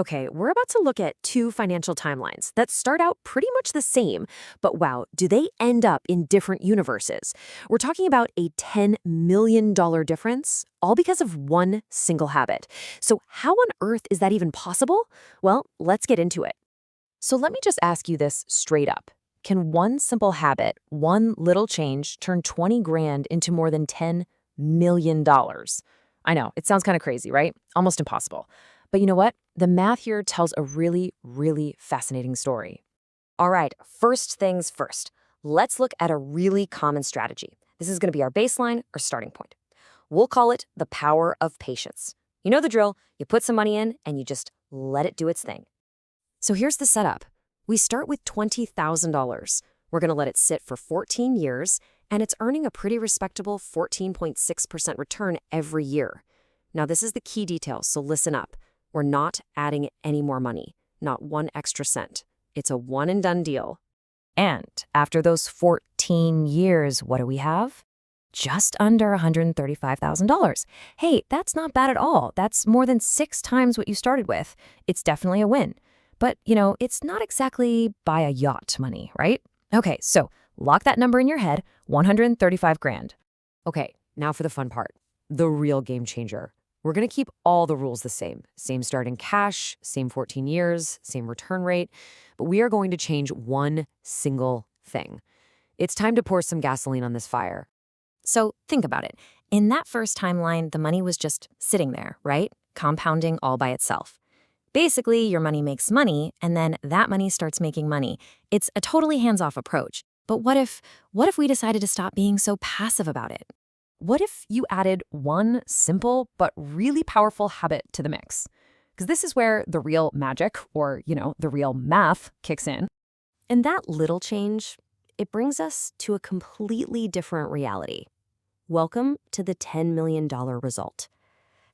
Okay, we're about to look at two financial timelines that start out pretty much the same, but wow, do they end up in different universes? We're talking about a $10 million difference, all because of one single habit. So, how on earth is that even possible? Well, let's get into it. So, let me just ask you this straight up. Can one simple habit, one little change, turn 20 grand into more than $10 million? I know, it sounds kind of crazy, right? Almost impossible. But you know what? The math here tells a really, really fascinating story. All right, first things first. Let's look at a really common strategy. This is going to be our baseline or starting point. We'll call it the power of patience. You know the drill. You put some money in and you just let it do its thing. So here's the setup. We start with $20,000. We're going to let it sit for 14 years, and it's earning a pretty respectable 14.6% return every year. Now, this is the key detail, so listen up. We're not adding any more money, not one extra cent. It's a one-and-done deal. And after those 14 years, what do we have? Just under $135,000. Hey, that's not bad at all. That's more than 6 times what you started with. It's definitely a win. But, it's not exactly buy a yacht money, right? Okay, so lock that number in your head, 135 grand. Okay, now for the fun part, the real game changer. We're going to keep all the rules the same. Same starting cash, same 14 years, same return rate, but we are going to change one single thing. It's time to pour some gasoline on this fire. So think about it. In that first timeline, the money was just sitting there, right? Compounding all by itself. Basically, your money makes money, and then that money starts making money. It's a totally hands-off approach. But what if we decided to stop being so passive about it? What if you added one simple but really powerful habit to the mix? Because this is where the real magic, or, the real math kicks in. And that little change, it brings us to a completely different reality. Welcome to the $10 million result.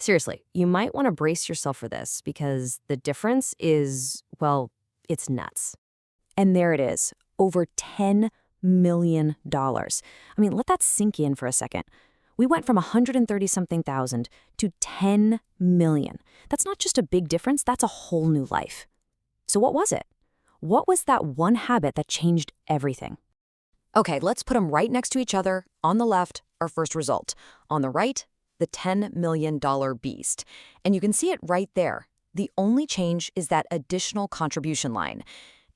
Seriously, you might want to brace yourself for this because the difference is, well, it's nuts. And there it is, over $10 million. I mean, let that sink in for a second. We went from 130-something thousand to 10 million. That's not just a big difference, that's a whole new life. So what was it? What was that one habit that changed everything? Okay, let's put them right next to each other. On the left, our first result. On the right, the $10 million beast. And you can see it right there. The only change is that additional contribution line.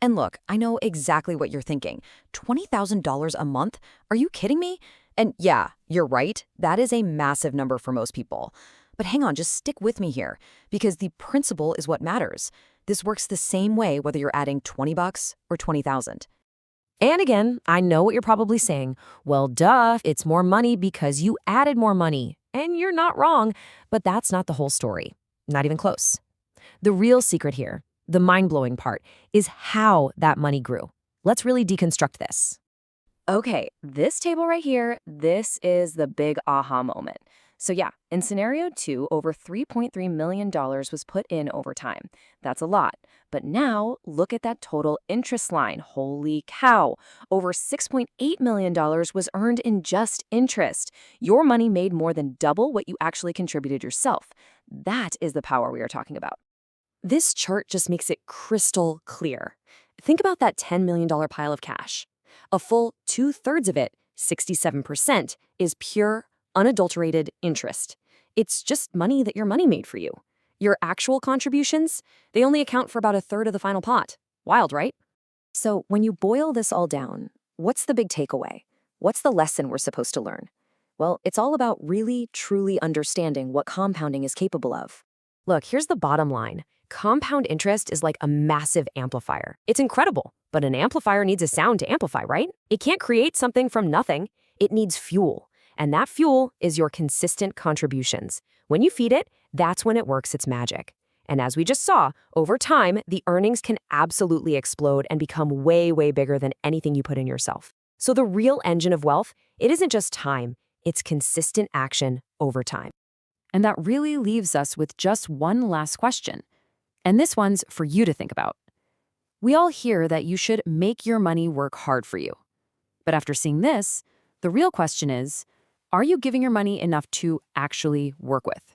And look, I know exactly what you're thinking. $20,000 a month? Are you kidding me? And yeah, you're right. That is a massive number for most people. But hang on, just stick with me here, because the principle is what matters. This works the same way whether you're adding $20 or 20,000. And again, I know what you're probably saying. Well, duh, it's more money because you added more money. And you're not wrong, but that's not the whole story. Not even close. The real secret here, the mind-blowing part, is how that money grew. Let's really deconstruct this. Okay, this table right here, this is the big aha moment. So yeah, in scenario 2, over $3.3 million was put in over time. That's a lot. But now, look at that total interest line. Holy cow. Over $6.8 million was earned in just interest. Your money made more than double what you actually contributed yourself. That is the power we are talking about. This chart just makes it crystal clear. Think about that $10 million pile of cash. A full 2/3 of it, 67%, is pure, unadulterated interest. It's just money that your money made for you. Your actual contributions, they only account for about 1/3 of the final pot. Wild, right? So when you boil this all down, what's the big takeaway? What's the lesson we're supposed to learn? Well, it's all about really, truly understanding what compounding is capable of. Look, here's the bottom line. Compound interest is like a massive amplifier. It's incredible, but an amplifier needs a sound to amplify, right? It can't create something from nothing. It needs fuel. And that fuel is your consistent contributions. When you feed it, that's when it works its magic. And as we just saw, over time, the earnings can absolutely explode and become way, way bigger than anything you put in yourself. So the real engine of wealth, it isn't just time, it's consistent action over time. And that really leaves us with just one last question. And this one's for you to think about. We all hear that you should make your money work hard for you. But after seeing this, the real question is, are you giving your money enough to actually work with?